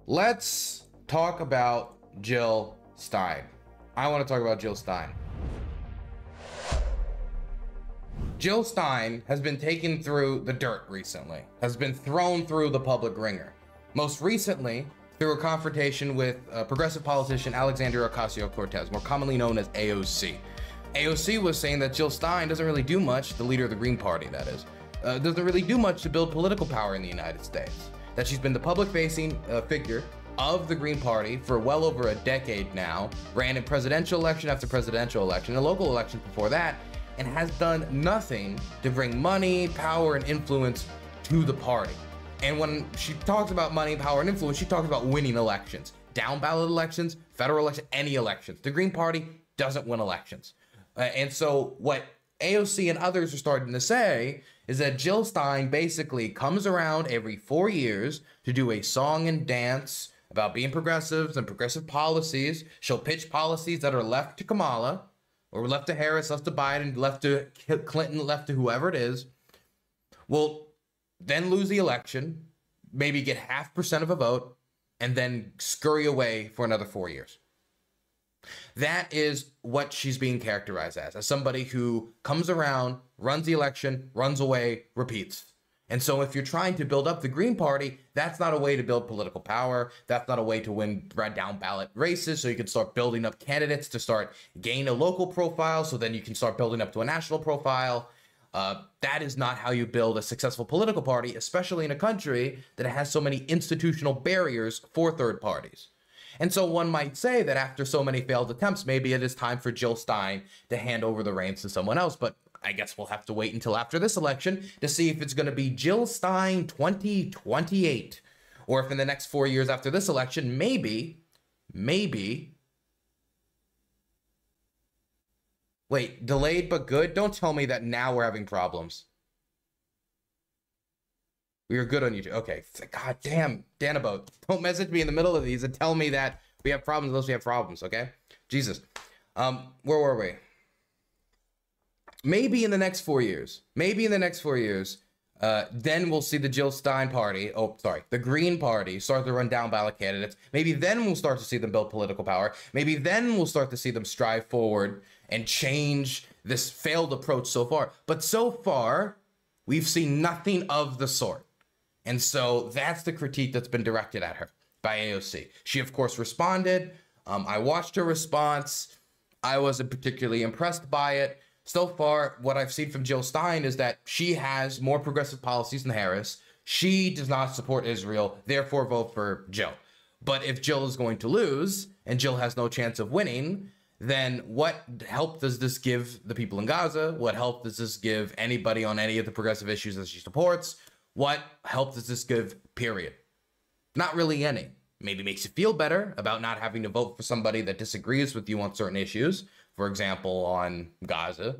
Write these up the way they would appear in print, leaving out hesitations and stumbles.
Let's talk about Jill Stein. I want to talk about Jill Stein. Jill Stein has been taken through the dirt recently, has been thrown through the public ringer. Most recently, through a confrontation with progressive politician Alexandria Ocasio-Cortez, more commonly known as AOC. AOC was saying that Jill Stein doesn't really do much, the leader of the Green Party, that is, doesn't really do much to build political power in the United States. That she's been the public-facing figure of the Green Party for well over a decade now, ran in presidential election after presidential election, and local elections before that, and has done nothing to bring money, power, and influence to the party. And when she talks about money, power, and influence, she talks about winning elections. Down ballot elections, federal elections, any elections. The Green Party doesn't win elections. And so what AOC and others are starting to say is that Jill Stein basically comes around every 4 years to do a song and dance about being progressives and progressive policies. She'll pitch policies that are left to Kamala, or left to Harris, left to Biden, left to Clinton, left to whoever it is. Will then lose the election, maybe get 0.5% of a vote, and then scurry away for another 4 years. That is what she's being characterized as somebody who comes around, runs the election, runs away, repeats. And so if you're trying to build up the Green Party, that's not a way to build political power. That's not a way to win down ballot races. So you can start building up candidates to start gain a local profile. So then you can start building up to a national profile. That is not how you build a successful political party, especially in a country that has so many institutional barriers for third parties. And so one might say that after so many failed attempts, maybe it is time for Jill Stein to hand over the reins to someone else. But I guess we'll have to wait until after this election to see if it's going to be Jill Stein 2028, or if in the next 4 years after this election, maybe, wait, delayed but good? Don't tell me that now we're having problems. We are good on YouTube. Okay, god damn, Danabo, don't message me in the middle of these and tell me that we have problems unless we have problems, okay? Jesus. Where were we? Maybe in the next 4 years, then we'll see the Jill Stein party, the Green Party start to run down ballot candidates. Maybe then we'll start to see them build political power. Maybe then we'll start to see them strive forward and change this failed approach so far. But so far, we've seen nothing of the sort. And so that's the critique that's been directed at her by AOC. She, of course, responded. I watched her response. I wasn't particularly impressed by it. So far, what I've seen from Jill Stein is that she has more progressive policies than Harris. She does not support Israel, therefore vote for Jill. But if Jill is going to lose and Jill has no chance of winning, then what help does this give the people in Gaza? What help does this give anybody on any of the progressive issues that she supports? What help does this give, period? Not really any. Maybe makes you feel better about not having to vote for somebody that disagrees with you on certain issues, for example, on Gaza,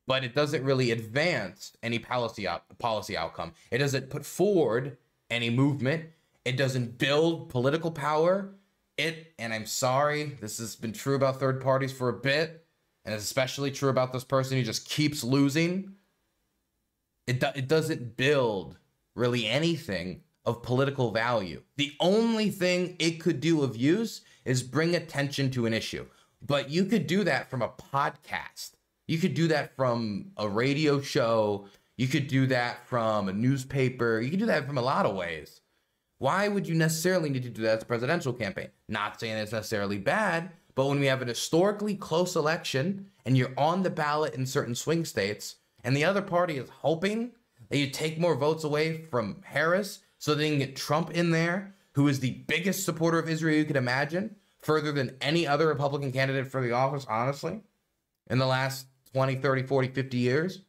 but it doesn't really advance any policy outcome. It doesn't put forward any movement. It doesn't build political power. And I'm sorry, this has been true about third parties for a bit, and it's especially true about this person who just keeps losing. It doesn't build really anything of political value. The only thing it could do of use is bring attention to an issue. But you could do that from a podcast. You could do that from a radio show. You could do that from a newspaper. You could do that from a lot of ways. Why would you necessarily need to do that as a presidential campaign? Not saying it's necessarily bad, but when we have an historically close election and you're on the ballot in certain swing states and the other party is hoping that you take more votes away from Harris so they can get Trump in there, who is the biggest supporter of Israel you could imagine, further than any other Republican candidate for the office, honestly, in the last 20, 30, 40, 50 years.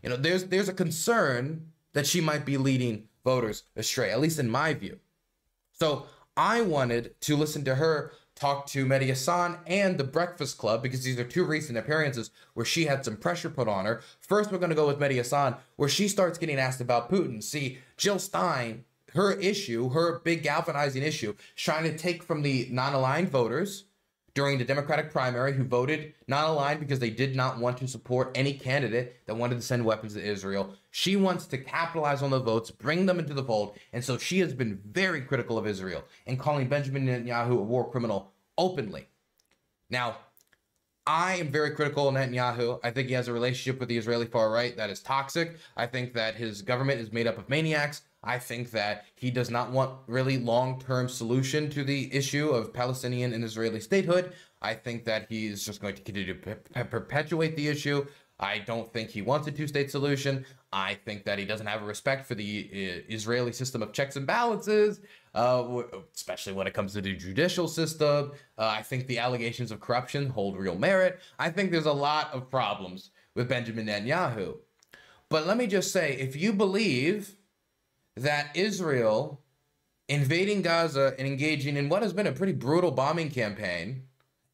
You know, there's a concern that she might be leading voters astray, at least in my view. So I wanted to listen to her talk to Mehdi Hasan and The Breakfast Club, because these are two recent appearances where she had some pressure put on her. First, we're going to go with Mehdi Hasan, where she starts getting asked about Putin. See, Jill Stein, her issue, her big galvanizing issue, is trying to take from the non-aligned voters during the Democratic primary who voted not aligned because they did not want to support any candidate that wanted to send weapons to Israel. She wants to capitalize on the votes, bring them into the fold, and so she has been very critical of Israel and calling Benjamin Netanyahu a war criminal openly. Now, I am very critical of Netanyahu. I think he has a relationship with the Israeli far right that is toxic. I think that his government is made up of maniacs. I think that he does not want really long-term solution to the issue of Palestinian and Israeli statehood. I think that he is just going to continue to perpetuate the issue. I don't think he wants a two-state solution. I think that he doesn't have a respect for the Israeli system of checks and balances, especially when it comes to the judicial system. I think the allegations of corruption hold real merit. I think there's a lot of problems with Benjamin Netanyahu. But let me just say, if you believe that Israel invading Gaza and engaging in what has been a pretty brutal bombing campaign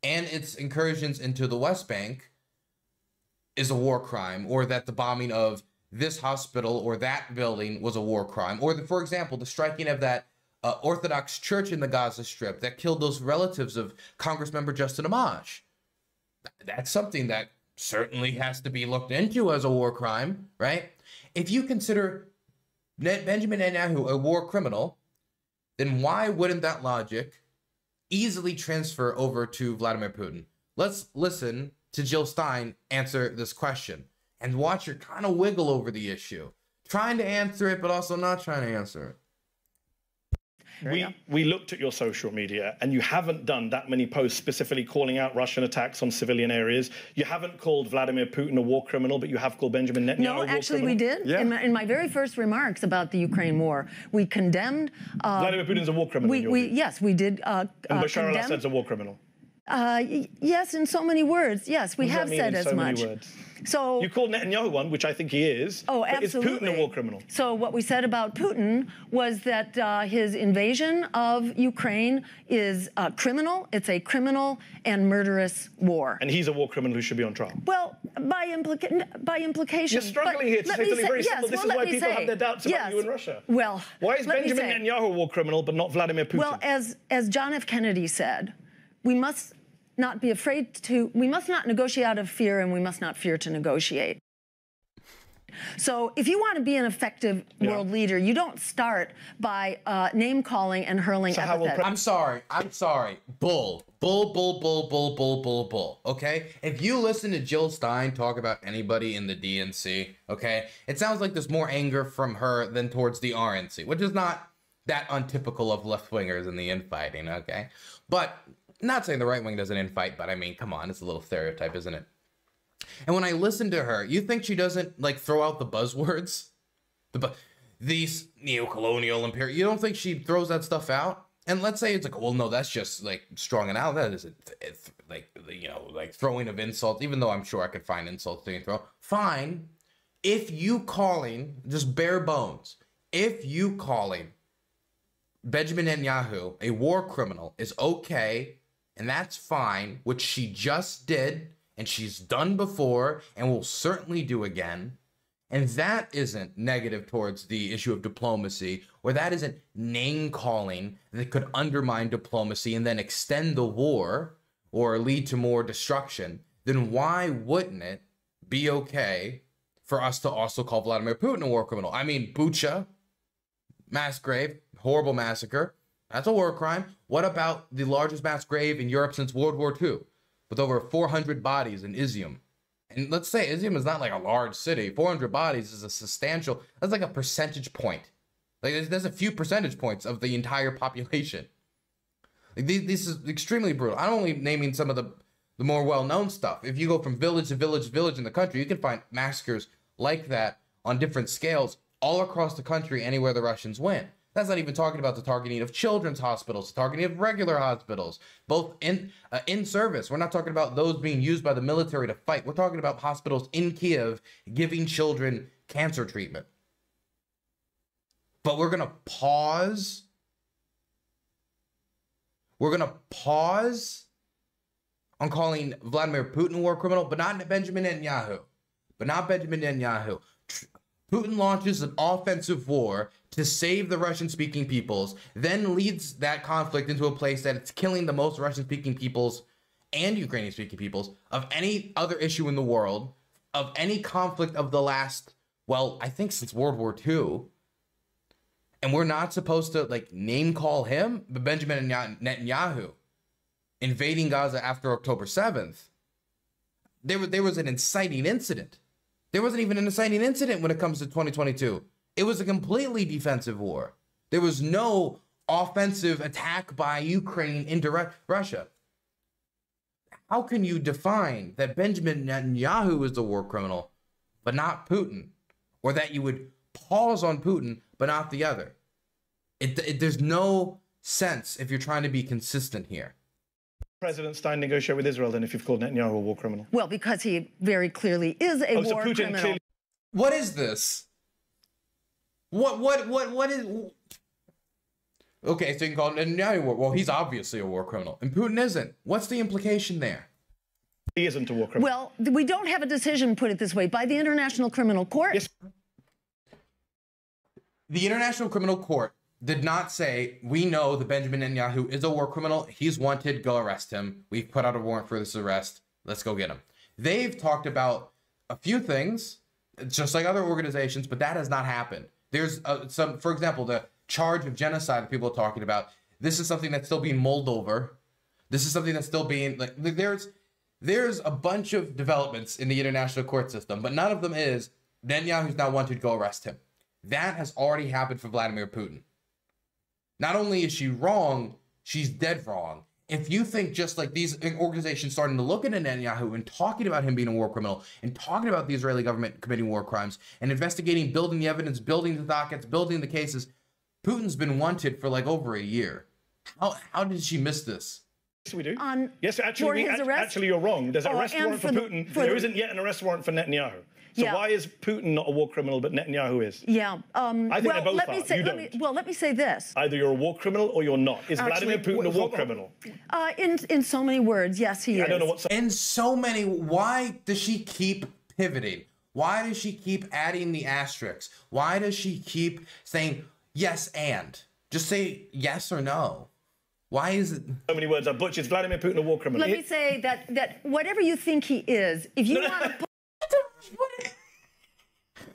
and its incursions into the West Bank is a war crime, or that the bombing of this hospital or that building was a war crime, or for example, the striking of that Orthodox church in the Gaza Strip that killed those relatives of Congressmember Justin Amash. That's something that certainly has to be looked into as a war crime, right? If you consider Benjamin Netanyahu a war criminal, then why wouldn't that logic easily transfer over to Vladimir Putin? Let's listen to Jill Stein answer this question and watch her kind of wiggle over the issue, trying to answer it, but also not trying to answer it. We looked at your social media, and you haven't done that many posts specifically calling out Russian attacks on civilian areas. You haven't called Vladimir Putin a war criminal, but you have called Benjamin Netanyahu a war criminal. No, actually we did. Yeah. In my very first remarks about the Ukraine war, we condemned... Vladimir Putin's a war criminal. Yes, we did. And Bashar al-Assad's a war criminal. Yes, in so many words. Yes, we have said as much. So you called Netanyahu one, which I think he is. Oh, absolutely. But is Putin a war criminal? So what we said about Putin was that his invasion of Ukraine is criminal. It's a criminal and murderous war. And he's a war criminal who should be on trial. Well, by implication. You're struggling here to say something very simple. This is why people have their doubts about you in Russia. Well, why is Benjamin Netanyahu a war criminal but not Vladimir Putin? Well, as John F. Kennedy said, we must not be afraid to, we must not negotiate out of fear, and we must not fear to negotiate. So if you want to be an effective world leader, you don't start by name-calling and hurling epithets. I'm sorry. Bull, okay? If you listen to Jill Stein talk about anybody in the DNC, okay, it sounds like there's more anger from her than towards the RNC, which is not that untypical of left-wingers in the infighting, okay? But not saying the right wing doesn't infight, but I mean, come on, it's a little stereotype, isn't it? And when I listen to her, you think she doesn't like throw out the buzzwords? These neo-colonial imperial, you don't think she throws that stuff out? And let's say it's like, well, no, that's just like strong and out. That isn't like, you know, like throwing of insults, even though I'm sure I could find insults to throw. Fine. If you calling, just bare bones, if you calling Benjamin Netanyahu a war criminal is okay, and that's fine, which she just did, and she's done before, and will certainly do again, and that isn't negative towards the issue of diplomacy, or that isn't name-calling that could undermine diplomacy and then extend the war or lead to more destruction, then why wouldn't it be okay for us to also call Vladimir Putin a war criminal? I mean, Bucha, mass grave, horrible massacre, that's a war crime. What about the largest mass grave in Europe since World War II, with over 400 bodies in Izium? And let's say Izium is not like a large city. 400 bodies is a substantial, that's like a percentage point. Like there's a few percentage points of the entire population. Like this is extremely brutal. I'm only naming some of the more well-known stuff. If you go from village to village to village in the country, you can find massacres like that on different scales all across the country, anywhere the Russians went. That's not even talking about the targeting of children's hospitals, the targeting of regular hospitals, both in service. We're not talking about those being used by the military to fight. We're talking about hospitals in Kiev giving children cancer treatment. But we're going to pause. We're going to pause on calling Vladimir Putin a war criminal, but not Benjamin Netanyahu. Putin launches an offensive war to save the Russian-speaking peoples, then leads that conflict into a place that it's killing the most Russian-speaking peoples and Ukrainian-speaking peoples of any other issue in the world, of any conflict of the last, well, I think since World War II. And we're not supposed to like name call him, but Benjamin Netanyahu invading Gaza after October 7th. There was an inciting incident. There wasn't even an inciting incident when it comes to 2022. It was a completely defensive war. There was no offensive attack by Ukraine into Russia. How can you define that Benjamin Netanyahu is the war criminal, but not Putin? Or that you would pause on Putin, but not the other? There's no sense if you're trying to be consistent here. President Stein negotiate with Israel then if you've called Netanyahu a war criminal? Well, because he very clearly is a war criminal. Clearly... What is this? What is... Okay, so you can call Netanyahu war. Well, he's obviously a war criminal, and Putin isn't. What's the implication there? He isn't a war criminal. Well, we don't have a decision, put it this way, by the International Criminal Court. Yes. The International Criminal Court did not say, we know that Benjamin Netanyahu is a war criminal. He's wanted. Go arrest him. We've put out a warrant for this arrest. Let's go get him. They've talked about a few things, just like other organizations, but that has not happened. There's some, for example, the charge of genocide that people are talking about. This is something that's still being mulled over. This is something that's still being, like, there's a bunch of developments in the international court system, but none of them is Netanyahu's now wanted. Go arrest him. That has already happened for Vladimir Putin. Not only is she wrong, she's dead wrong. If you think just like these organizations starting to look at Netanyahu and talking about him being a war criminal and talking about the Israeli government committing war crimes and investigating, building the evidence, building the dockets, building the cases, Putin's been wanted for like over a year. How did she miss this? Yes, we do. Yes, actually, you're wrong. There's an arrest warrant for Putin. There isn't yet an arrest warrant for Netanyahu. So why is Putin not a war criminal, but Netanyahu is? Yeah. I think they both are. Let me say this. Either you're a war criminal or you're not. Is Vladimir Putin a war criminal? In so many words, yes, he is. I don't know what. In so many. Why does she keep pivoting? Why does she keep adding the asterisks? Why does she keep saying yes and? Just say yes or no. Why is it? So many words. I butchered. Is Vladimir Putin a war criminal? Let me say that whatever you think he is, if you want to...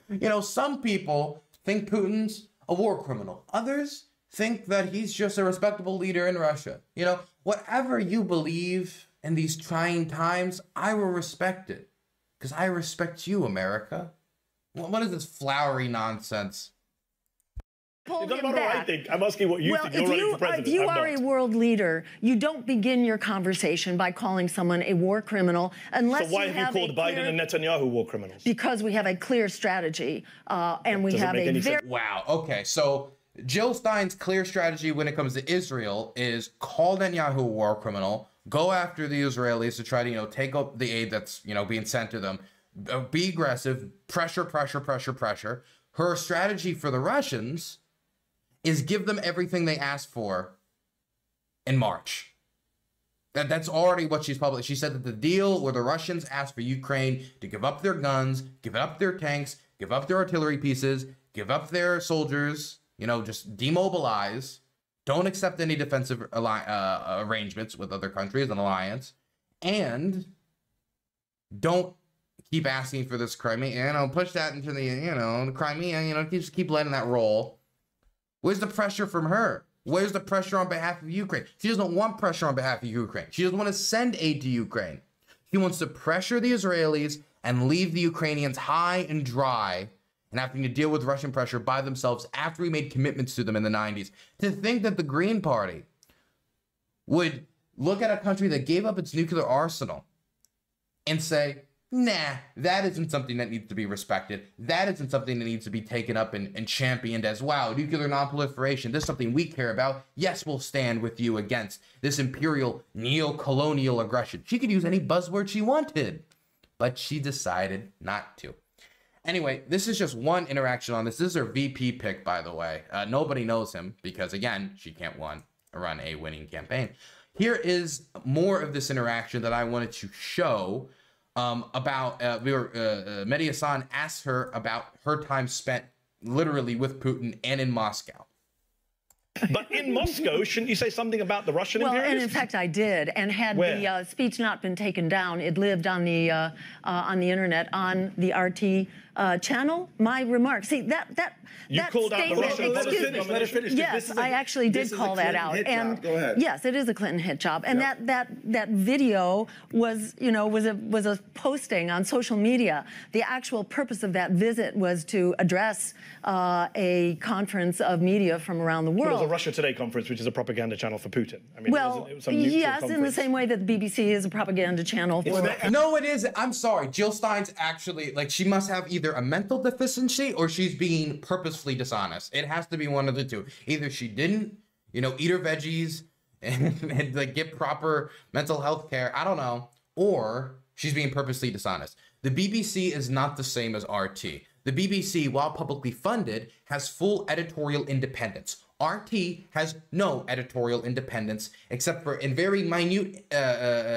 You know, some people think Putin's a war criminal. Others think that he's just a respectable leader in Russia. You know, whatever you believe in these trying times, I will respect it. Because I respect you, America. What is this flowery nonsense? It's not about what I think. I'm asking what you think. You're running for president. If you are a world leader, you don't begin your conversation by calling someone a war criminal unless So why have you called Biden and Netanyahu war criminals? Because we have a clear strategy and we have a very... Wow. Okay. So Jill Stein's clear strategy when it comes to Israel is call Netanyahu a war criminal, go after the Israelis to try to, you know, take up the aid that's, you know, being sent to them, be aggressive, pressure. Her strategy for the Russians is give them everything they asked for in March. That's already what she's published. She said that the deal where the Russians asked for Ukraine to give up their guns, give up their tanks, give up their artillery pieces, give up their soldiers, you know, just demobilize, don't accept any defensive arrangements with other countries, an alliance, and don't keep asking for this Crimea, you know, push that into the, you know, the Crimea, you know, just keep letting that roll. Where's the pressure from her? Where's the pressure on behalf of Ukraine? She doesn't want pressure on behalf of Ukraine. She doesn't want to send aid to Ukraine. She wants to pressure the Israelis and leave the Ukrainians high and dry and having to deal with Russian pressure by themselves after we made commitments to them in the 90s. To think that the Green Party would look at a country that gave up its nuclear arsenal and say, nah, that isn't something that needs to be respected. That isn't something that needs to be taken up and championed as, wow, nuclear nonproliferation. This is something we care about. Yes, we'll stand with you against this imperial neo-colonial aggression. She could use any buzzword she wanted, but she decided not to. Anyway, this is just one interaction on this. This is her VP pick, by the way. Nobody knows him because, again, she can't run a winning campaign. Here is more of this interaction that I wanted to show. Mehdi Hasan asked her about her time spent literally with Putin and in Moscow. But in Moscow, shouldn't you say something about the Russian imperialists? And in fact, I did. And had the speech not been taken down, it lived on the internet on the RT channel. My remarks. See you called out the Russian. Let us finish. Yes, I actually did call that out. And go ahead. Yes, it is a Clinton hit job. And that video was a posting on social media. The actual purpose of that visit was to address a conference of media from around the world. Well, it was a Russia Today conference, which is a propaganda channel for Putin. I mean, it was some neutral yes, conference. in the same way that the BBC is a propaganda channel for. No, it isn't. I'm sorry. Jill Stein's actually, like, she must have either a mental deficiency or she's being purposefully dishonest. It has to be one of the two. Either she didn't, eat her veggies and like get proper mental health care. I don't know. Or she's being purposely dishonest. The BBC is not the same as RT. The BBC, while publicly funded, has full editorial independence. RT has no editorial independence, except for in very minute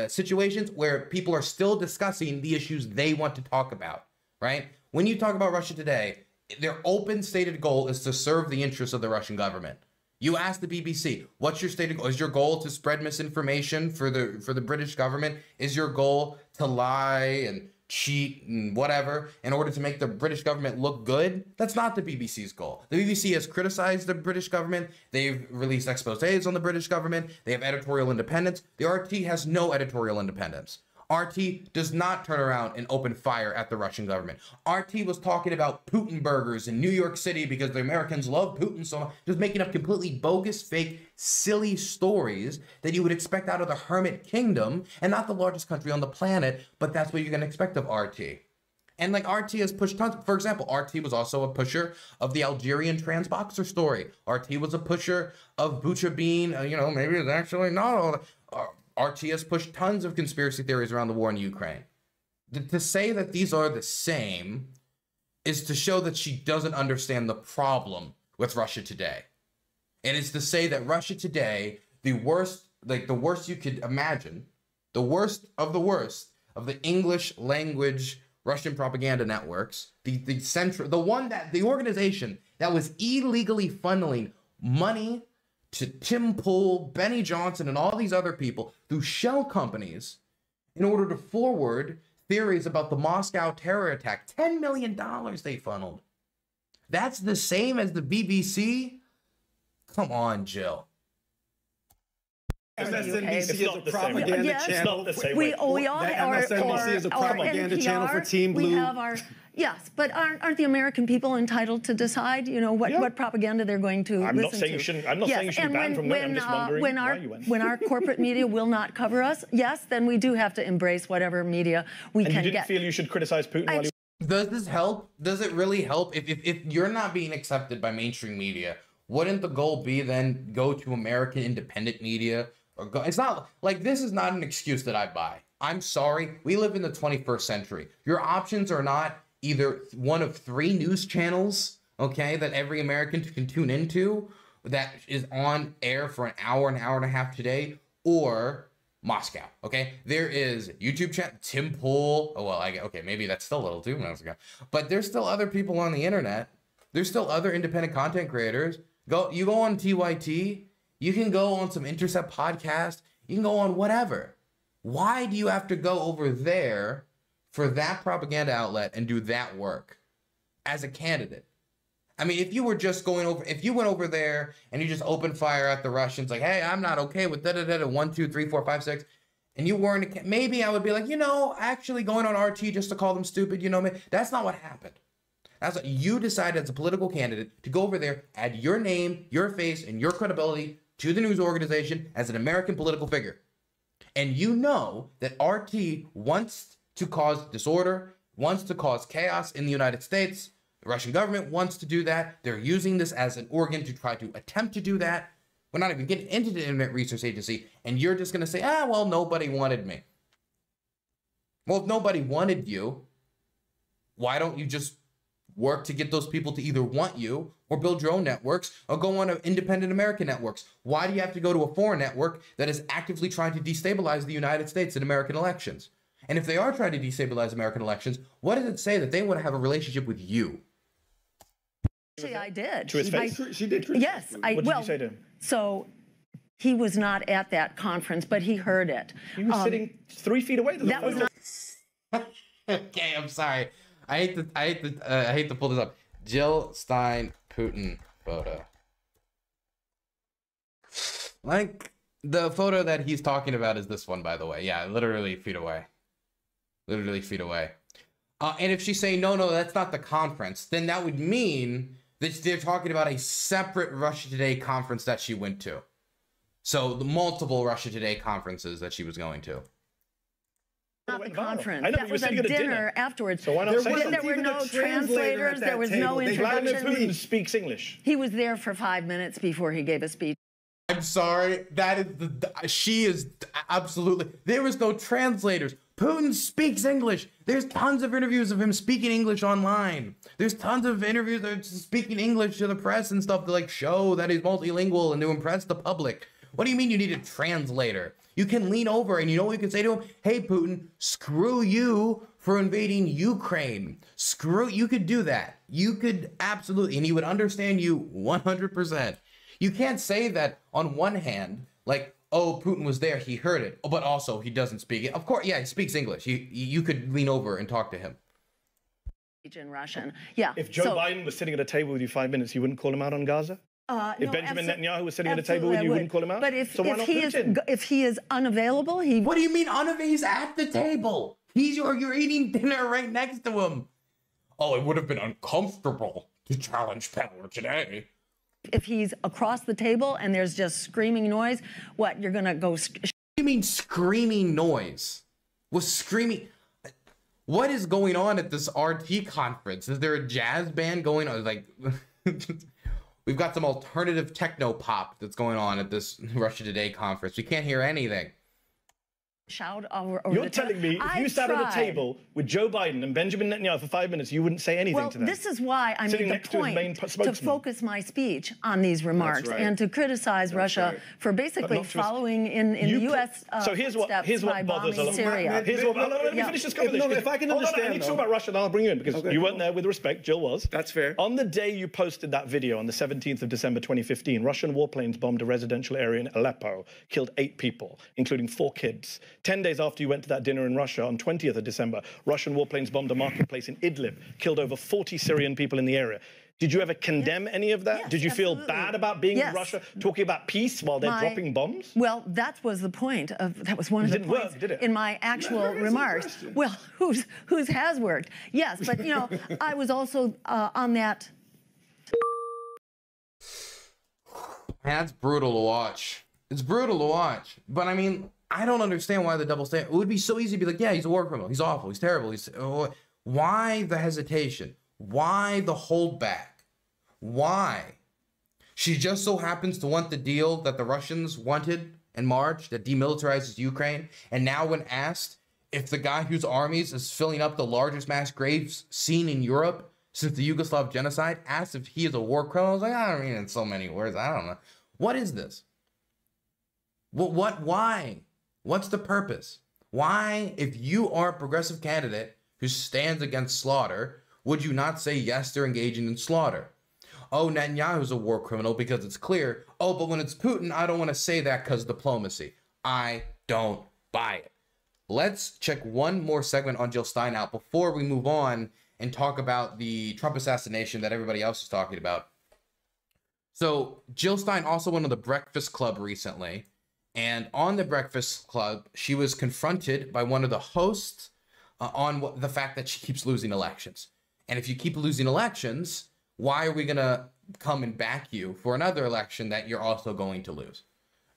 situations where people are still discussing the issues they want to talk about, right? When you talk about Russia Today, their open stated goal is to serve the interests of the Russian government. You ask the BBC, what's your stated goal? Is your goal to spread misinformation for the British government? Is your goal to lie and cheat and whatever in order to make the British government look good? That's not the BBC's goal. The BBC has criticized the British government. They've released exposés on the British government. They have editorial independence. The RT has no editorial independence. RT does not turn around and open fire at the Russian government. RT was talking about Putin burgers in New York City because the Americans love Putin so much, just making up completely bogus, fake, silly stories that you would expect out of the Hermit Kingdom, and not the largest country on the planet, but that's what you're going to expect of RT. And like RT has pushed tons. For example, RT was also a pusher of the Algerian trans boxer story. RT was a pusher of Bucha being, maybe it's actually not all that. RT has pushed tons of conspiracy theories around the war in Ukraine. To say that these are the same is to show that she doesn't understand the problem with Russia Today. And it's to say that Russia Today, the worst you could imagine, the worst of the English language Russian propaganda networks, the organization that was illegally funneling money to Tim Pool, Benny Johnson, and all these other people through shell companies in order to forward theories about the Moscow terror attack. $10 million they funneled. That's the same as the BBC? Come on, Jill. MSNBC is a propaganda channel. We all MSNBC is a propaganda channel for Team Blue. We have yes, but aren't the American people entitled to decide, what propaganda they're going to listen to? I'm not saying you should be banned from that. I'm just wondering why you went. When our corporate media will not cover us, yes, then we do have to embrace whatever media we can get. And you didn't feel you should criticize Putin while you... Does this help? Does it really help? If you're not being accepted by mainstream media, wouldn't the goal be then go to American independent media? It's not like this is not an excuse that I buy. I'm sorry. We live in the 21st century. Your options are not either one of 3 news channels, okay, that every American can tune into that is on air for an hour and a half today, or Moscow, okay? There is YouTube channel, Tim Pool. Oh, well, okay, maybe that's still a little too much ago. But there's still other people on the internet. There's still other independent content creators. You go on TYT. You can go on some Intercept podcast. You can go on whatever. Why do you have to go over there for that propaganda outlet and do that work as a candidate? I mean, if you were just if you went over there and you just opened fire at the Russians, like, hey, I'm not okay with 1, 2, 3, 4, 5, 6, and you weren't, maybe I would be like, actually going on RT just to call them stupid, that's not what happened. That's what you decided as a political candidate to go over there, add your name, your face, and your credibility to the news organization as an American political figure. And you know that RT wants to cause disorder, wants to cause chaos in the United States. The Russian government wants to do that. They're using this as an organ to try to attempt to do that. We're not even getting into the Internet Research Agency, and you're just going to say, well, nobody wanted me. Well, if nobody wanted you, why don't you just work to get those people to either want you or build your own networks or go on independent American networks? Why do you have to go to a foreign network that is actively trying to destabilize the United States in American elections? And if they are trying to destabilize American elections, what does it say that they want to have a relationship with you? Actually, I did. To his face? She did. Yes. What did you say to him? So he was not at that conference, but he heard it. He was sitting 3 feet away. That was not. Okay, I'm sorry. I hate to pull this up. Jill Stein Putin photo. Like the photo that he's talking about is this one, by the way. Yeah, literally feet away. Literally feet away. And if she's saying no, that's not the conference, then that would mean that they're talking about a separate Russia Today conference that she went to. So the multiple Russia Today conferences that she was going to. Not the conference. That was a dinner afterwards. So why not say something? There were no translators. There was no introduction. Vladimir Putin speaks English. He was there for 5 minutes before he gave a speech. I'm sorry. That is she is absolutely. There was no translators. Putin speaks English. There's tons of interviews of him speaking English online. There's tons of interviews of him speaking English to the press and stuff to like show that he's multilingual and to impress the public. What do you mean you need a translator? You can lean over and you know what you can say to him? Hey, Putin, screw you for invading Ukraine. You could do that. You could absolutely, and he would understand you 100%. You can't say that on one hand, like, oh, Putin was there, he heard it, but also he doesn't speak it. Of course, yeah, he speaks English. You could lean over and talk to him. In Russian, yeah. If Joe Biden was sitting at a table with you 5 minutes, you wouldn't call him out on Gaza? If Benjamin Netanyahu was sitting at a table with you, wouldn't call him out? But if he is unavailable, he... What do you mean unavailable? He's at the table. You're eating dinner right next to him. Oh, it would have been uncomfortable to challenge power today. If he's across the table and there's just screaming noise, what, you're going to go... What do you mean screaming noise? Was screaming... What is going on at this RT conference? Is there a jazz band going on? Like... We've got some alternative techno pop that's going on at this Russia Today conference. We can't hear anything. Shout over You're telling me if you sat at a table with Joe Biden and Benjamin Netanyahu for 5 minutes, you wouldn't say anything to them? Well, this is why I made the point to focus my speech on these remarks and to criticize Russia for basically following in the U.S. So here's what bothers a lot. Syria. Let me finish this conversation. If I can understand, I need to talk about Russia, and I'll bring you in because you weren't there with respect. Jill was. That's fair. On the day you posted that video, on the 17th of December 2015, Russian warplanes bombed a residential area in Aleppo, killed 8 people, including 4 kids. 10 days after you went to that dinner in Russia, on 20th of December, Russian warplanes bombed a marketplace in Idlib, killed over 40 Syrian people in the area. Did you ever condemn any of that? Yes, Did you feel bad about being in Russia, talking about peace while they're dropping bombs? Well, that was the point that was one of the points in my actual remarks. Well, whose has worked? Yes, but you know, I was also on that. Man, that's brutal to watch. It's brutal to watch. But I mean, I don't understand why the double standard. It would be so easy to be like, yeah, he's a war criminal. He's awful. He's terrible. Why the hesitation? Why the holdback? Why? She just so happens to want the deal that the Russians wanted in March that demilitarizes Ukraine. And now when asked if the guy whose armies is filling up the largest mass graves seen in Europe since the Yugoslav genocide, asked if he is a war criminal, I was like, I don't mean in so many words. I don't know. What is this? Why? What's the purpose? Why, if you are a progressive candidate who stands against slaughter, would you not say yes, they're engaging in slaughter? Oh, Netanyahu's a war criminal because it's clear. Oh, but when it's Putin, I don't want to say that because diplomacy. I don't buy it. Let's check one more segment on Jill Stein out before we move on and talk about the Trump assassination that everybody else is talking about. So Jill Stein also went on the Breakfast Club recently. And on the Breakfast Club, she was confronted by one of the hosts on the fact that she keeps losing elections. And if you keep losing elections, why are we going to come and back you for another election that you're also going to lose?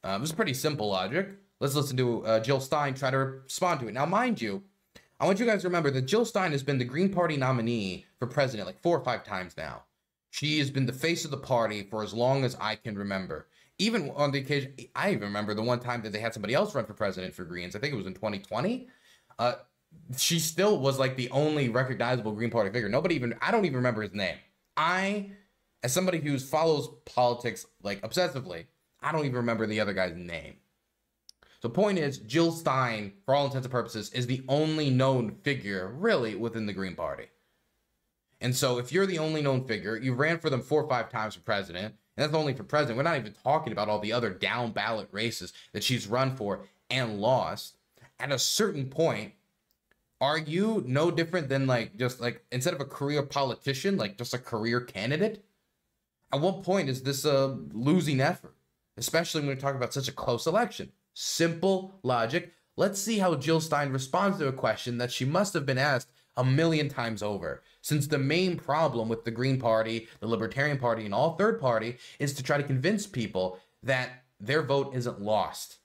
It was pretty simple logic. Let's listen to Jill Stein try to respond to it. Now, mind you, I want you guys to remember that Jill Stein has been the Green Party nominee for president like 4 or 5 times now. She has been the face of the party for as long as I can remember. Even on the occasion, I even remember the one time that they had somebody else run for president for Greens. I think it was in 2020. She still was like the only recognizable Green Party figure. I don't even remember his name. As somebody who follows politics like obsessively, I don't even remember the other guy's name. So point is, Jill Stein, for all intents and purposes, is the only known figure really within the Green Party. And so if you're the only known figure, you ran for them 4 or 5 times for president, and that's only for president. We're not even talking about all the other down ballot races that she's run for and lost. At a certain point, are you no different than just instead of a career politician, like just a career candidate? At what point is this a losing effort? Especially when we talk about such a close election. Simple logic. Let's see how Jill Stein responds to a question that she must have been asked a million times over, since the main problem with the Green Party, the Libertarian Party, and all third party is to try to convince people that their vote isn't lost.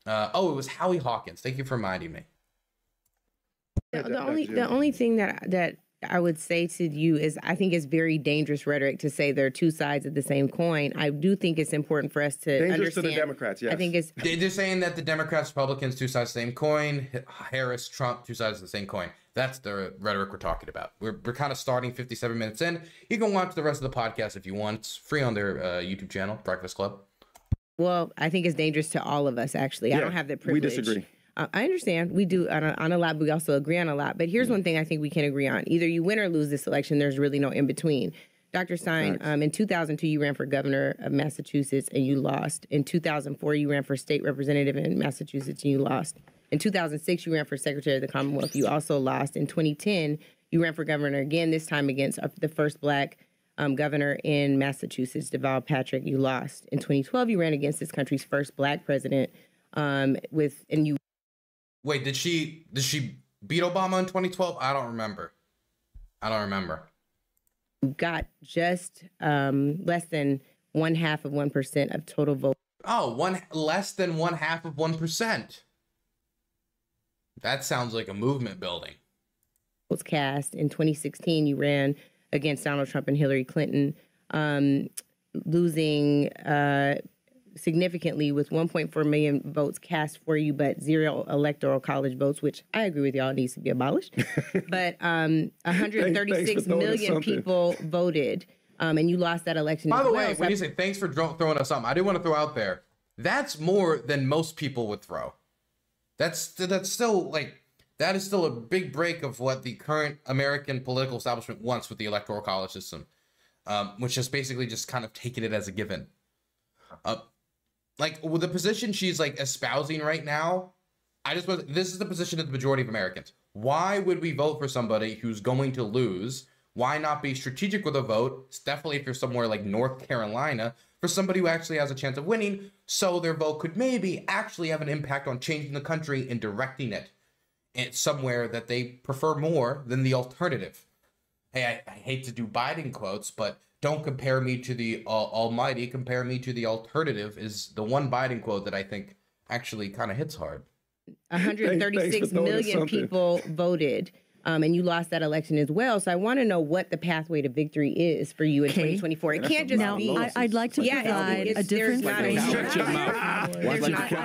It was Howie Hawkins. Thank you for reminding me. The only thing that I would say to you is I think it's very dangerous rhetoric to say there are two sides of the same coin. I do think it's important for us to dangerous understand. To the Democrats, yes. I think it's they're saying that the Democrats, Republicans, two sides of the same coin. Harris, Trump, two sides of the same coin. That's the rhetoric we're talking about. We're kind of starting 57 minutes in. You can watch the rest of the podcast if you want. It's free on their YouTube channel, Breakfast Club. Well, I think it's dangerous to all of us, actually. Yeah, I don't have the privilege. We disagree. I understand. We do on a lot, but we also agree on a lot. But here's one thing I think we can agree on. Either you win or lose this election. There's really no in between. Dr. Stein, in 2002, you ran for governor of Massachusetts and you lost. In 2004, you ran for state representative in Massachusetts and you lost. In 2006, you ran for secretary of the Commonwealth. You also lost. In 2010, you ran for governor again, this time against the first black governor in Massachusetts, Deval Patrick. You lost. In 2012, you ran against this country's first black president Wait, did she beat Obama in 2012? I don't remember. You got just less than 0.5% of total vote. Oh, less than 0.5%. That sounds like a movement building. Votes cast. In 2016, you ran against Donald Trump and Hillary Clinton, losing significantly with 1.4 million votes cast for you, but 0 electoral college votes, which I agree with y'all needs to be abolished. But 136 million people voted, and you lost that election. By the way, when you say thanks for throwing us something, I do want to throw out there, that's more than most people would throw. That's still that is still a big break of what the current American political establishment wants with the electoral college system, which is basically just kind of taking it as a given. With the position she's espousing right now, this is the position of the majority of Americans. Why would we vote for somebody who's going to lose? Why not be strategic with a vote? Definitely if you're somewhere like North Carolina, for somebody who actually has a chance of winning, so their vote could maybe actually have an impact on changing the country and directing it somewhere that they prefer more than the alternative. Hey, I hate to do Biden quotes, but don't compare me to the almighty, compare me to the alternative is the one Biden quote that I think actually kind of hits hard. 136 million people voted, and you lost that election as well. So I want to know what the pathway to victory is for you in 2024. It can't just be. I'd like to provide a different frame. Shut your mouth. There's not a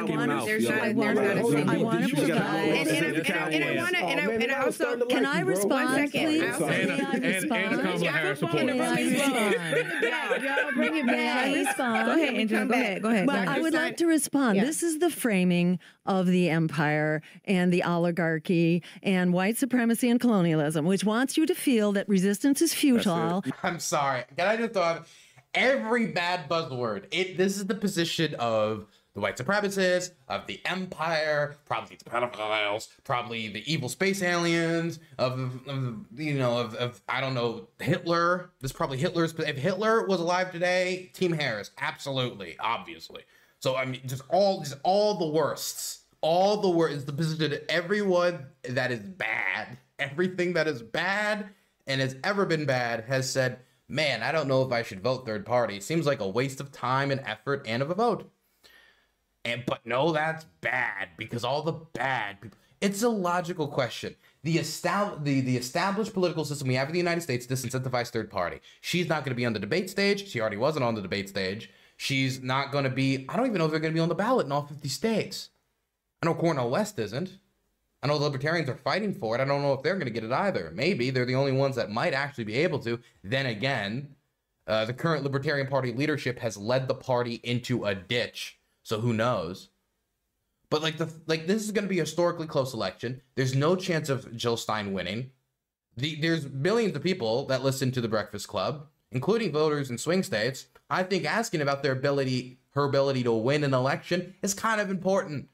and I also can I respond, please? Bring it back. Go ahead, Angela. Go ahead. Well, I would like to respond. This is the framing of the empire and the oligarchy and white supremacy and colonialism, which wants you to feel that resistance is futile. I'm sorry. Can I just thought every bad buzzword? This is the position of the white supremacists, of the empire, probably the pedophiles, probably the evil space aliens, of I don't know, Hitler. This is probably Hitler's. If Hitler was alive today, Team Harris, absolutely, obviously. So I mean, just all the worsts. All the worst is the position of everyone that is bad. Everything that is bad and has ever been bad has said, man, I don't know if I should vote third party. Seems like a waste of time and effort and of a vote. But no, that's bad because all the bad people. It's a logical question. The established political system we have in the United States disincentivizes third party. She's not going to be on the debate stage. She already wasn't on the debate stage. She's not going to be, I don't even know if they're going to be on the ballot in all 50 states. I know Cornel West isn't. I know the Libertarians are fighting for it. I don't know if they're going to get it either. Maybe they're the only ones that might actually be able to. Then again, the current Libertarian Party leadership has led the party into a ditch. So who knows? But this is going to be a historically close election. There's no chance of Jill Stein winning. There's millions of people that listen to The Breakfast Club, including voters in swing states. I think asking about her ability to win an election is kind of important.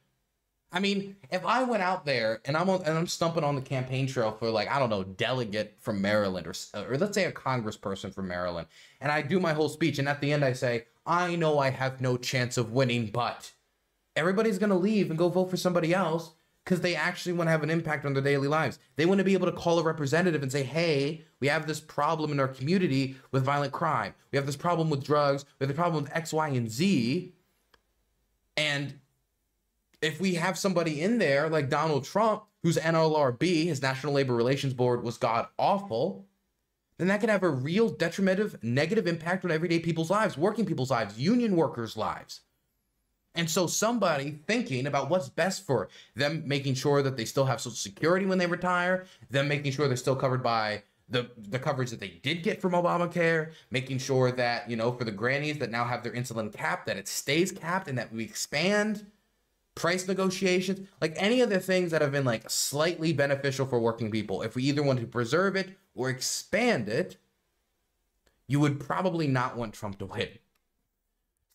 I mean, if I went out there and I'm stumping on the campaign trail for, like, I don't know, delegate from Maryland or let's say a congressperson from Maryland, and I do my whole speech, and at the end I say, I know I have no chance of winning, but everybody's going to leave and go vote for somebody else because they actually want to have an impact on their daily lives. They want to be able to call a representative and say, hey, we have this problem in our community with violent crime. We have this problem with drugs. We have the problem with X, Y, and Z. And if we have somebody in there like Donald Trump, whose NLRB, his National Labor Relations Board, was god-awful, then that could have a real detrimental, negative impact on everyday people's lives, working people's lives, union workers' lives. And so somebody thinking about what's best for them, making sure that they still have Social Security when they retire, them making sure they're still covered by the coverage that they did get from Obamacare, making sure that, you know, for the grannies that now have their insulin capped, that it stays capped and that we expand price negotiations, like any of the things that have been like slightly beneficial for working people. If we either want to preserve it or expand it, you would probably not want Trump to win.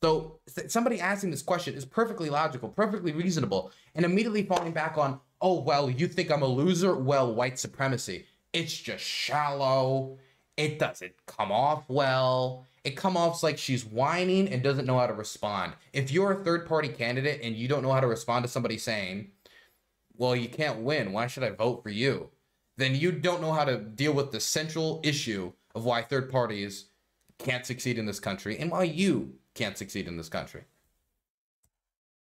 So somebody asking this question is perfectly logical, perfectly reasonable, and immediately falling back on, oh, well, you think I'm a loser? Well, white supremacy. It's just shallow. It doesn't come off well. It comes off like she's whining and doesn't know how to respond. If you're a third-party candidate and you don't know how to respond to somebody saying, well, you can't win, why should I vote for you? Then you don't know how to deal with the central issue of why third parties can't succeed in this country and why you can't succeed in this country.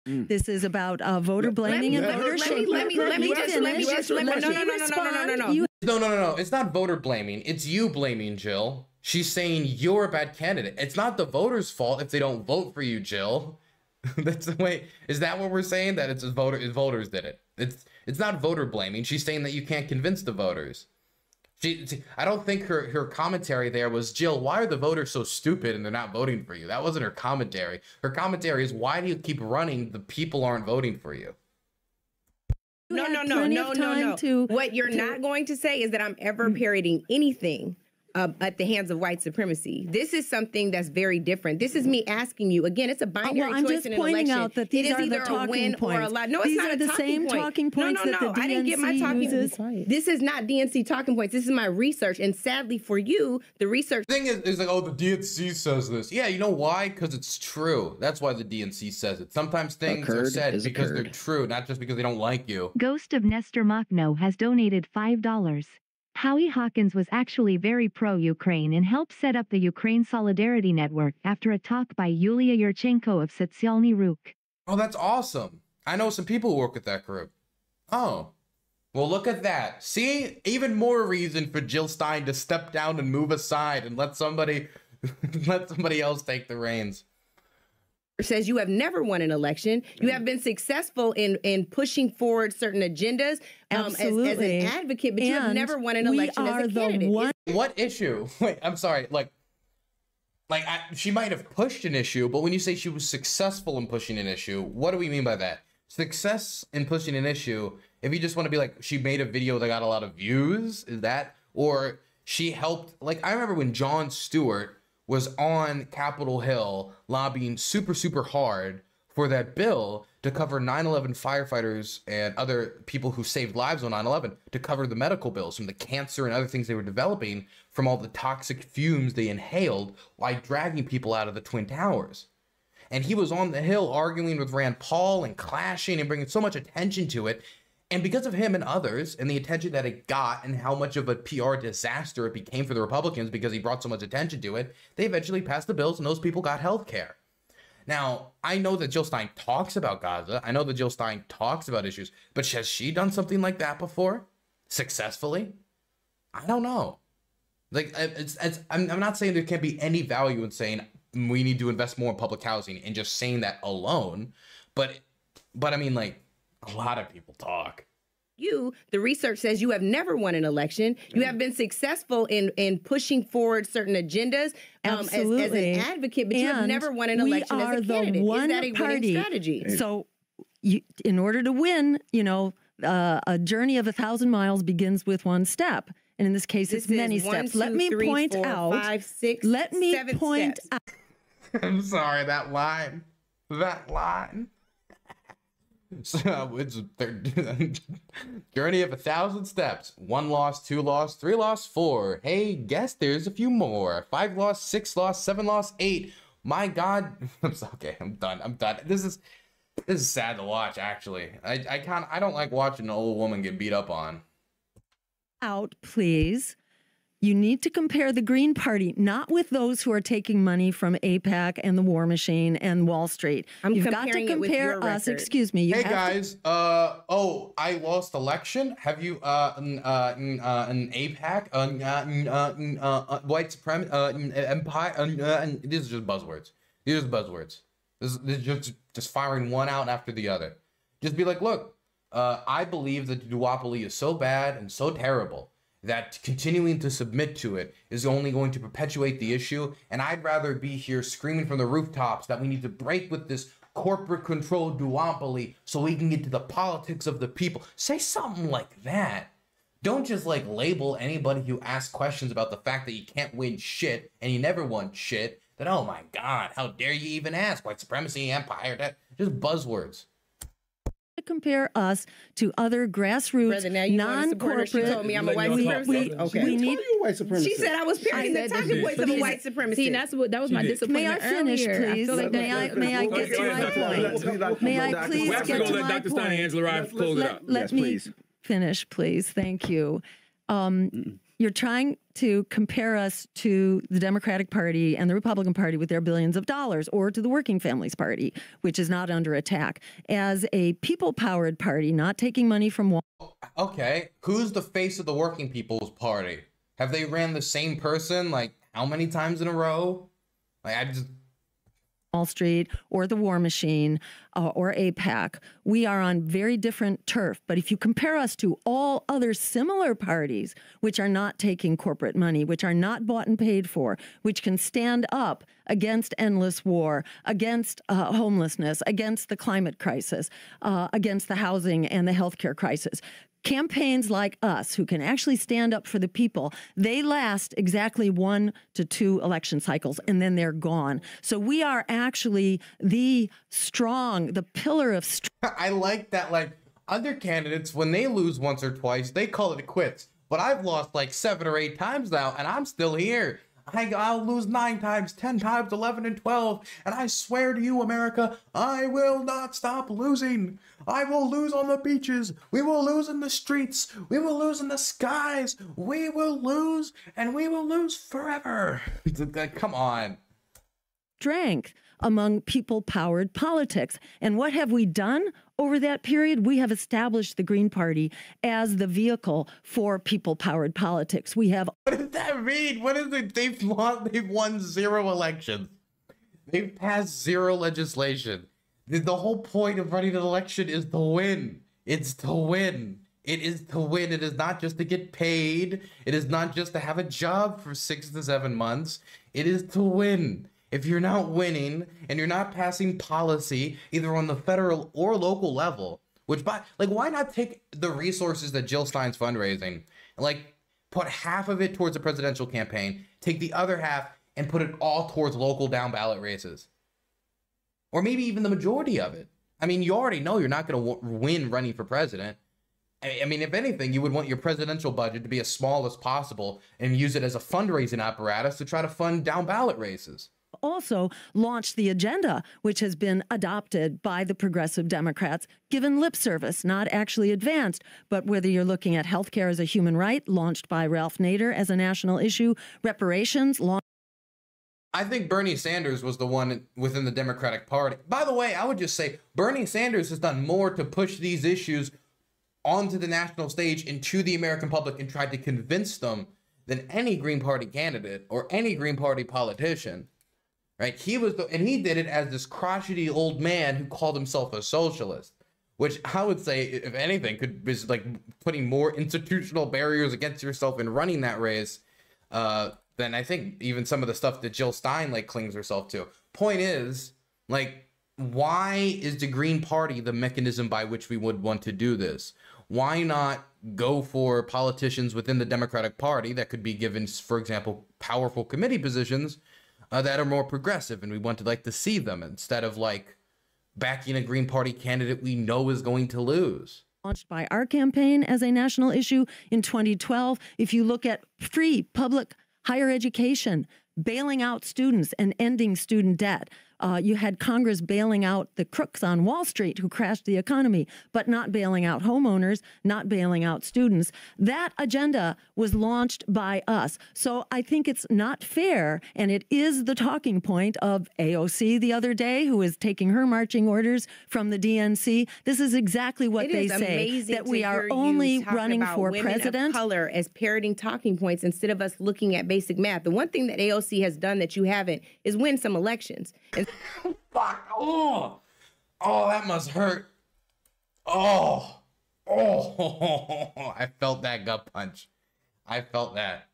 This is about voter blaming and voter shaming. Let me just No. It's not voter blaming. It's you blaming, Jill. She's saying you're a bad candidate. It's not the voters' fault if they don't vote for you, Jill. That's the way. Is that what we're saying? That it's voters did it. It's not voter blaming. She's saying that you can't convince the voters. I don't think her commentary there was, Jill, why are the voters so stupid and they're not voting for you? That wasn't her commentary. Her commentary is, why do you keep running? The people aren't voting for you. No. What you're not going to say is that I'm ever parroting anything at the hands of white supremacy. This is something that's very different. This is me asking you, again, it's a binary choice in an election. I'm just pointing out that these are the talking points. No, it's not the same talking points that the DNC I didn't get my talking uses. This is not DNC talking points. This is my research. And sadly for you, the research thing is like, oh, the DNC says this. Yeah, you know why? Because it's true. That's why the DNC says it. Sometimes things are said because they're true, not just because they don't like you. Ghost of Nestor Makhno has donated $5. Howie Hawkins was actually very pro-Ukraine and helped set up the Ukraine Solidarity Network after a talk by Yulia Yurchenko of Sotsialny Ruch. Oh, that's awesome. I know some people who work with that group. Oh, well, look at that. See, even more reason for Jill Stein to step down and move aside and let somebody else take the reins. Says you have never won an election. You have been successful in pushing forward certain agendas as an advocate, but you have never won an election as a candidate. What issue? Wait, I'm sorry. She might have pushed an issue, but when you say she was successful in pushing an issue, what do we mean by that? Success in pushing an issue, if you just want to be like, she made a video that got a lot of views, is that? Or she helped, like, I remember when Jon Stewart was on Capitol Hill lobbying super hard for that bill to cover 9/11 firefighters and other people who saved lives on 9/11, to cover the medical bills from the cancer and other things they were developing from all the toxic fumes they inhaled while dragging people out of the Twin Towers. And he was on the Hill arguing with Rand Paul and clashing and bringing so much attention to it. And because of him and others and the attention that it got and how much of a PR disaster it became for the Republicans because he brought so much attention to it, they eventually passed the bills and those people got health care. Now, I know that Jill Stein talks about Gaza. I know that Jill Stein talks about issues, but has she done something like that before? Successfully? I don't know. Like, I'm not saying there can't be any value in saying we need to invest more in public housing and just saying that alone. But I mean, like, a lot of people talk. The research says you have never won an election. You have been successful in pushing forward certain agendas as an advocate, but you have never won an election as a candidate. Is that a winning strategy? So in order to win, a journey of 1,000 miles begins with one step. And in this case, it's many steps. Let me point out. 5, 6, let me 7 point steps. out. I'm sorry, that line. So it's journey of 1,000 steps. 1 lost, 2 lost, 3 lost, 4. Hey, guess there's a few more. 5 lost, 6 lost, 7 lost, 8. My God, okay. I'm done. This is sad to watch. Actually, I don't like watching an old woman get beat up on. Out, please. You need to compare the Green Party, not with those who are taking money from AIPAC and the War Machine and Wall Street. You've got to compare us. Excuse me. Hey guys. Oh, I lost election. Have you an AIPAC, white supremacy, empire? These are just buzzwords. These are buzzwords. This is just firing one out after the other. Just be like, look, I believe that the duopoly is so bad and so terrible that continuing to submit to it is only going to perpetuate the issue, and I'd rather be here screaming from the rooftops that we need to break with this corporate-controlled duopoly so we can get to the politics of the people. Say something like that. Don't just like label anybody who asks questions about the fact that you can't win shit and you never won shit, that, oh my God, how dare you even ask? White supremacy, empire, that, just buzzwords. To compare us to other grassroots, non-corporate. She told me I'm a white supremacist. Okay. We need white supremacist. She said I was parroting the talking points of a white supremacist. See, that was my disappointment. May I finish, please? May I get to my point? May I please get to my point? Let me finish, please. Thank you. You're trying to compare us to the Democratic Party and the Republican Party with their billions of dollars, or to the Working Families Party, which is not under attack, as a people-powered party, not taking money from Wall. Okay, who's the face of the Working People's Party? Have they ran the same person like how many times in a row? Like Wall Street or the War Machine or AIPAC. We are on very different turf. But if you compare us to all other similar parties, which are not taking corporate money, which are not bought and paid for, which can stand up against endless war, against homelessness, against the climate crisis, against the housing and the healthcare crisis, campaigns like us who can actually stand up for the people, they last exactly 1 to 2 election cycles and then they're gone. So we are actually the pillar of strength. I like that, like, other candidates, when they lose once or twice, they call it quits. But I've lost like 7 or 8 times now and I'm still here. I'll lose 9 times, 10 times, 11 and 12. And I swear to you, America, I will not stop losing. I will lose on the beaches. We will lose in the streets. We will lose in the skies. We will lose, and we will lose forever. Come on. Strength among people-powered politics. And what have we done over that period? We have established the Green Party as the vehicle for people-powered politics. We have... What does that mean? What is it? They've won 0 elections. They've passed 0 legislation. The whole point of running an election is to win. It's to win. It is to win. It is not just to get paid. It is not just to have a job for 6 to 7 months. It is to win. If you're not winning and you're not passing policy either on the federal or local level, why not take the resources that Jill Stein's fundraising and like put half of it towards a presidential campaign, take the other half and put it all towards local down ballot races, or maybe even the majority of it. I mean, you already know you're not going to win running for president. I mean, if anything, you would want your presidential budget to be as small as possible and use it as a fundraising apparatus to try to fund down ballot races. Also launched the agenda, which has been adopted by the progressive Democrats, given lip service, not actually advanced. But whether you're looking at healthcare as a human right, launched by Ralph Nader as a national issue, reparations, I think Bernie Sanders was the one within the Democratic Party. By the way, I would just say Bernie Sanders has done more to push these issues onto the national stage and to the American public and tried to convince them than any Green Party candidate or any Green Party politician. Right? He did it as this crotchety old man who called himself a socialist, which I would say, if anything, be like putting more institutional barriers against yourself in running that race than I think even some of the stuff that Jill Stein like clings herself to. Point is, like, why is the Green Party the mechanism by which we would want to do this? Why not go for politicians within the Democratic Party that could be given, for example, powerful committee positions that are more progressive, and we want to like to see them instead of like backing a Green Party candidate we know is going to lose. Launched by our campaign as a national issue in 2012. If you look at free public higher education, bailing out students and ending student debt. You had Congress bailing out the crooks on Wall Street who crashed the economy, but not bailing out homeowners, not bailing out students. That agenda was launched by us. So I think it's not fair, and it is the talking point of AOC the other day, who is taking her marching orders from the DNC. This is exactly what they say, that we are only running for president. Of color as parroting talking points instead of us looking at basic math. The one thing that AOC has done that you haven't is win some elections. And fuck. Oh, that must hurt. Oh, I felt that gut punch. I felt that.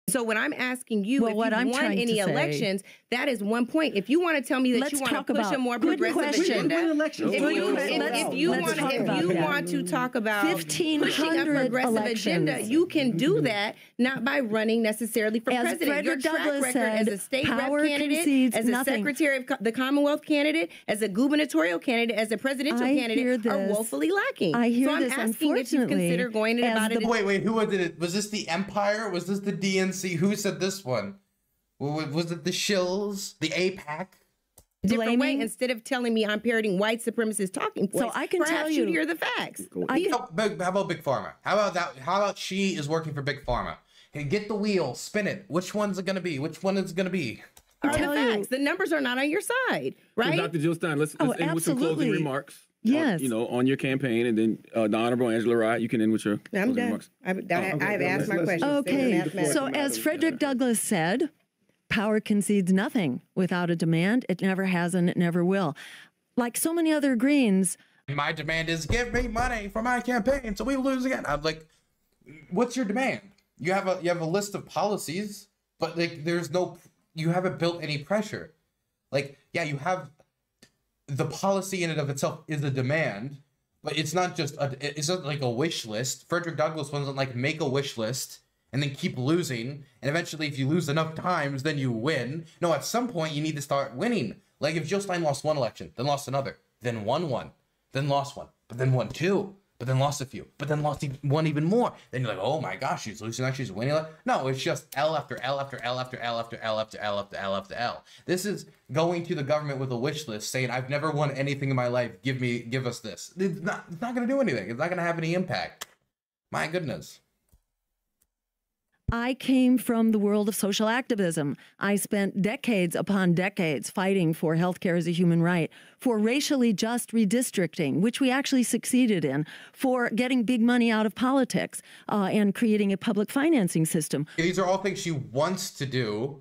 So when I'm asking you if you won any elections, that is one point. If you want to tell me that you want to push a more progressive agenda, if you want to talk about pushing a progressive agenda, you can do that, not by running necessarily for president. Your track record as a state rep candidate, as a secretary of the Commonwealth candidate, as a gubernatorial candidate, as a presidential candidate are woefully lacking. So I'm asking if you consider going about it. Wait, who was it? Was this the Empire? Was this the DNC? Who said this one? Was it the Shills? The APAC? Different way, instead of telling me I'm parroting white supremacist talking points, so I can tell you, hear the facts. How about Big Pharma? How about that? How about she is working for Big Pharma? Hey, get the wheel, spin it. Which one's it going to be? Which one is it going to be? The numbers are not on your side, right? So Dr. Jill Stein, let's end with some closing remarks. Yes. On your campaign, and then the Honorable Angela Wright, you can end with your I'm done. remarks. I've asked my question. Okay. So as Frederick Douglass said, power concedes nothing without a demand. It never has and it never will. Like so many other Greens. My demand is give me money for my campaign so we lose again. I'm like, what's your demand? You have a list of policies, but like you haven't built any pressure. Like, yeah, you have the policy in and of itself is a demand, but it's not just it's not like a wish list. Frederick Douglass wasn't like make a wish list and then keep losing, and eventually if you lose enough times, then you win. No, at some point you need to start winning. Like if Jill Stein lost one election, then lost another, then won one, then lost one, but then won two, but then lost a few, but then lost one even more. Then you're like, oh my gosh, she's losing, like she's winning. No, it's just L after L after L after L after L after L after L after L. This is going to the government with a wish list saying, I've never won anything in my life. Give us this. It's not going to do anything. It's not going to have any impact. My goodness. I came from the world of social activism. I spent decades upon decades fighting for healthcare as a human right, for racially just redistricting, which we actually succeeded in, for getting big money out of politics and creating a public financing system. These are all things she wants to do,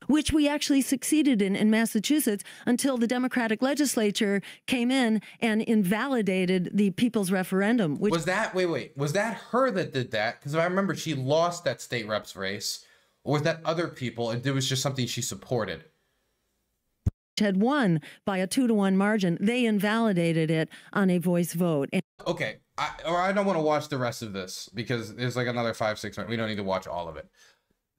which we actually succeeded in Massachusetts until the Democratic legislature came in and invalidated the people's referendum. Which was that, was that her that did that? Because I remember she lost that state rep's race, or was that other people and it was just something she supported? Had won by a 2-to-1 margin. They invalidated it on a voice vote. Okay, I don't want to watch the rest of this because there's like another 5-6 minutes. We don't need to watch all of it.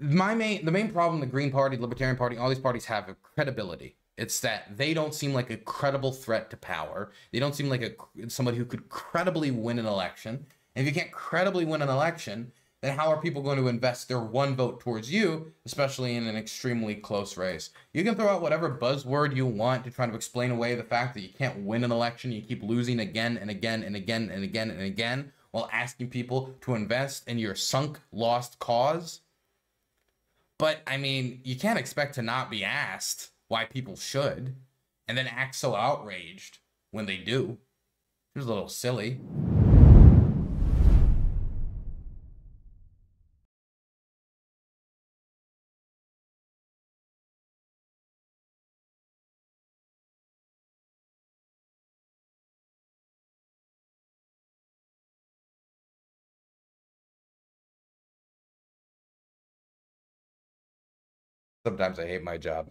The main problem the Green Party, Libertarian Party, all these parties have is credibility. It's that they don't seem like a credible threat to power. They don't seem like somebody who could credibly win an election. And if you can't credibly win an election, then how are people going to invest their one vote towards you, especially in an extremely close race? You can throw out whatever buzzword you want to try to explain away the fact that you can't win an election. You keep losing again and again and again and again and again while asking people to invest in your sunk, lost cause. But, I mean, you can't expect to not be asked why people should and then act so outraged when they do. It was a little silly. Sometimes I hate my job.